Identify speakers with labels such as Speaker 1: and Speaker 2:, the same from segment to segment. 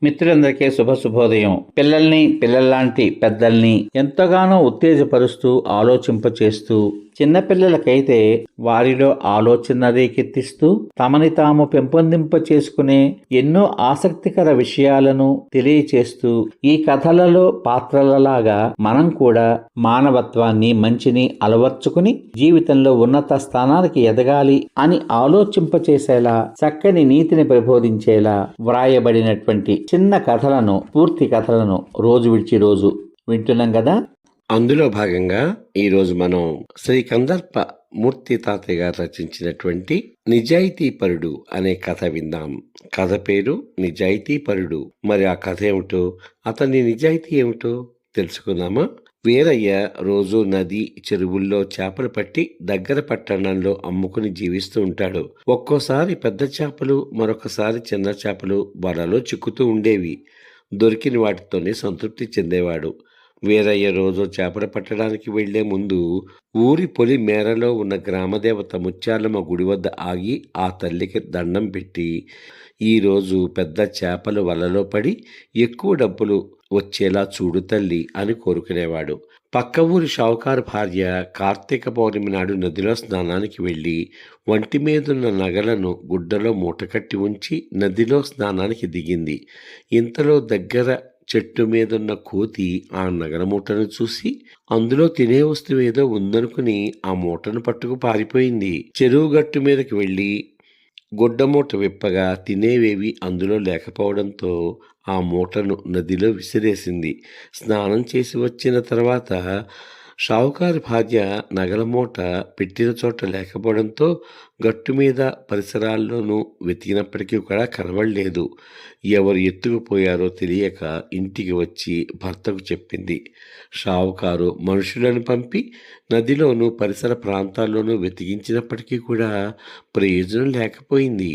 Speaker 1: మిత్రులందరికీ శుభోదయం. పిల్లల్లాంటి పెద్దల్ని ఎంతగానో ఉత్తేజపరుస్తూ ఆలోచింపచేస్తూ చిన్నపిల్లలకైతే వారిలో ఆలోచన రేకెత్తిస్తూ తమని తాము పెంపొందింప చేసుకునే ఎన్నో ఆసక్తికర విషయాలను తెలియచేస్తూ ఈ కథలలో పాత్రలలాగా మనం కూడా మానవత్వాన్ని మంచిని అలవర్చుకుని జీవితంలో ఉన్నత స్థానానికి ఎదగాలి అని ఆలోచింపచేసేలా చక్కని నీతిని ప్రబోధించేలా వ్రాయబడినటువంటి చిన్న కథలను పూర్తి కథలను రోజు విడిచి రోజు వింటున్నాం కదా.
Speaker 2: అందులో భాగంగా ఈరోజు మనం శ్రీ కందర్ప మూర్తి తాతయ్య గారు రచించినటువంటి నిజాయితీపరుడు అనే కథ విందాం. కథ పేరు నిజాయితీపరుడు. మరి ఆ కథ ఏమిటో, అతని నిజాయితీ ఏమిటో తెలుసుకుందామా? వీరయ్య రోజు నది చెరువుల్లో చేపలు పట్టి దగ్గర పట్టణంలో అమ్ముకుని జీవిస్తూ ఉంటాడు. ఒక్కోసారి పెద్ద చేపలు, మరొకసారి చిన్న చేపలు వలలో చిక్కుతూ ఉండేవి. దొరికిన వాటితోనే సంతృప్తి చెందేవాడు. వీరయ్య రోజు చేపలు పట్టడానికి వెళ్లే ముందు ఊరి పొలి మేరలో ఉన్న గ్రామదేవత ముత్యాలమ్మ గుడి వద్ద ఆగి ఆ తల్లికి దండం పెట్టి, ఈరోజు పెద్ద చేపలు వలలో పడి ఎక్కువ డబ్బులు వచ్చేలా చూడు తల్లి అని కోరుకునేవాడు. పక్క ఊరి షావుకారు భార్య కార్తీక పౌర్ణమి నాడు నదిలో స్నానానికి వెళ్ళి ఒంటి మీదున్న నగలను గుడ్డలో మూటకట్టి ఉంచి నదిలో స్నానానికి దిగింది. ఇంతలో దగ్గర చెట్టు మీదున్న కోతి ఆ నగల మూటను చూసి అందులో తినే వస్తువు ఏదో ఉందనుకుని ఆ మూటను పట్టుకు పారిపోయింది. చెరువు గట్టు మీదకి వెళ్ళి గుడ్డమూట విప్పగా తినేవేవి అందులో లేకపోవడంతో ఆ మూటను నదిలో విసిరేసింది. స్నానం చేసి వచ్చిన తర్వాత షావుకారు భార్య నగల మూట పెట్టిన చోట లేకపోవడంతో గట్టు మీద పరిసరాల్లోనూ వెతికినప్పటికీ కూడా కనబడలేదు. ఎవరు ఎత్తుకుపోయారో తెలియక ఇంటికి వచ్చి భర్తకు చెప్పింది. షావుకారు మనుషులను పంపి నదిలోనూ పరిసర ప్రాంతాల్లోనూ వెతికించినప్పటికీ కూడా ప్రయోజనం లేకపోయింది.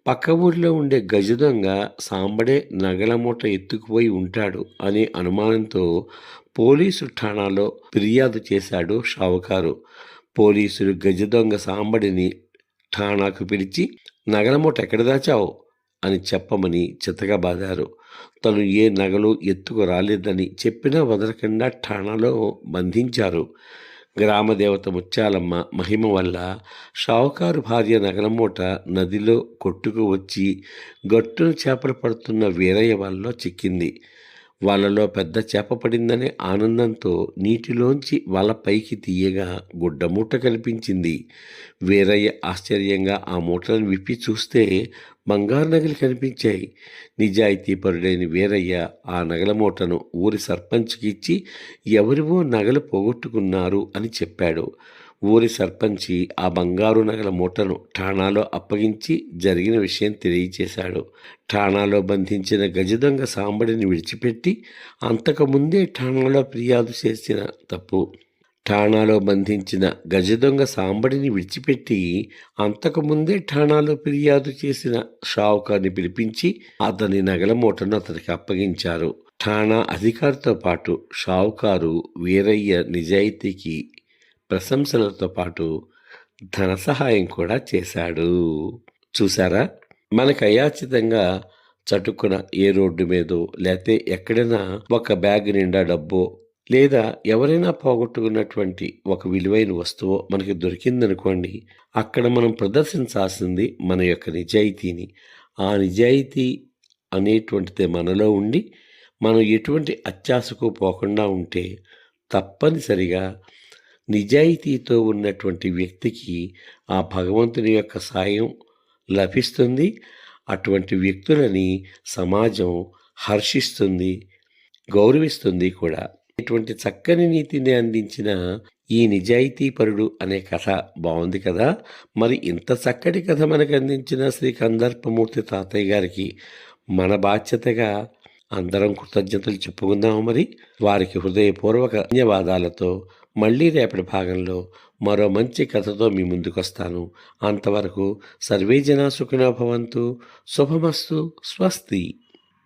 Speaker 2: పక్క ఊరిలో ఉండే గజదొంగ సాంబడే నగల మూట ఎత్తుకుపోయి ఉంటాడు అనే అనుమానంతో పోలీసు ఠాణాలో ఫిర్యాదు చేశాడు షావుకారు. పోలీసులు గజదొంగ సాంబడిని ఠాణాకు పిలిచి నగల మూట ఎక్కడ దాచావు అని చెప్పమని చితకబాదారు. తను ఏ నగలు ఎత్తుకు రాలేదని చెప్పినా వదలకుండా ఠాణాలో బంధించారు. గ్రామదేవత ముత్యాలమ్మ మహిమ వల్ల షావుకారు భార్య నగలమూట నదిలో కొట్టుకు వచ్చి గట్టును చేపలు పడుతున్న వీరయ్య వలలో చిక్కింది. వలలో పెద్ద చేప పడిందనే ఆనందంతో నీటిలోంచి వల పైకి తీయగా గుడ్డమూట కనిపించింది. వీరయ్య ఆశ్చర్యంగా ఆ మూటలను విప్పి చూస్తే బంగారు నగలు కనిపించాయి. నిజాయితీపరుడైన వీరయ్య ఆ నగల మూటను ఊరి సర్పంచ్కి ఇచ్చి ఎవరివో నగలు పోగొట్టుకున్నారు అని చెప్పాడు. ఊరి సర్పంచి ఆ బంగారు నగల మూటను ఠాణాలో అప్పగించి జరిగిన విషయం తెలియచేశాడు. ఠాణాలో బంధించిన గజదొంగ సాంబడిని విడిచిపెట్టి అంతకుముందే ఠాణాలో ఫిర్యాదు చేసిన తప్పు ఠాణాలో బంధించిన గజదొంగ సాంబడిని విడిచిపెట్టి అంతకుముందే ఠాణాలో ఫిర్యాదు చేసిన షావుకారుని పిలిపించి అతని నగల మూటను అతనికి అప్పగించారు. ఠాణా అధికారితో పాటు షావుకారు వీరయ్య నిజాయితీకి ప్రశంసలతో పాటు ధన సహాయం కూడా చేశాడు. చూసారా, మనకు అయాచితంగా చటుక్కున ఏ రోడ్డు మీదో లేతే ఎక్కడైనా ఒక బ్యాగ్ నిండా డబ్బో లేదా ఎవరైనా పోగొట్టుకున్నటువంటి ఒక విలువైన వస్తువు మనకి దొరికిందనుకోండి, అక్కడ మనం ప్రదర్శించాల్సింది మన యొక్క నిజాయితీని. ఆ నిజాయితీ అనేటువంటిది మనలో ఉండి మనం ఎటువంటి అత్యాశకు పోకుండా ఉంటే తప్పనిసరిగా నిజాయితీతో ఉన్నటువంటి వ్యక్తికి ఆ భగవంతుని యొక్క సాయం లభిస్తుంది. అటువంటి వ్యక్తులని సమాజం హర్షిస్తుంది, గౌరవిస్తుంది కూడా. ఇటువంటి చక్కని నీతిని అందించిన ఈ నిజాయితీపరుడు అనే కథ బాగుంది కదా. మరి ఇంత చక్కటి కథ మనకు అందించిన శ్రీ కందర్పమూర్తి తాతయ్య గారికి మన బాధ్యతగా అందరం కృతజ్ఞతలు చెప్పుకుందాము. మరి వారికి హృదయపూర్వక ధన్యవాదాలతో మళ్ళీ రేపటి భాగంలో మరో మంచి కథతో మీ ముందుకొస్తాను. అంతవరకు సర్వే జనా సుఖినో భవంతు. శుభమస్తు. స్వస్తి.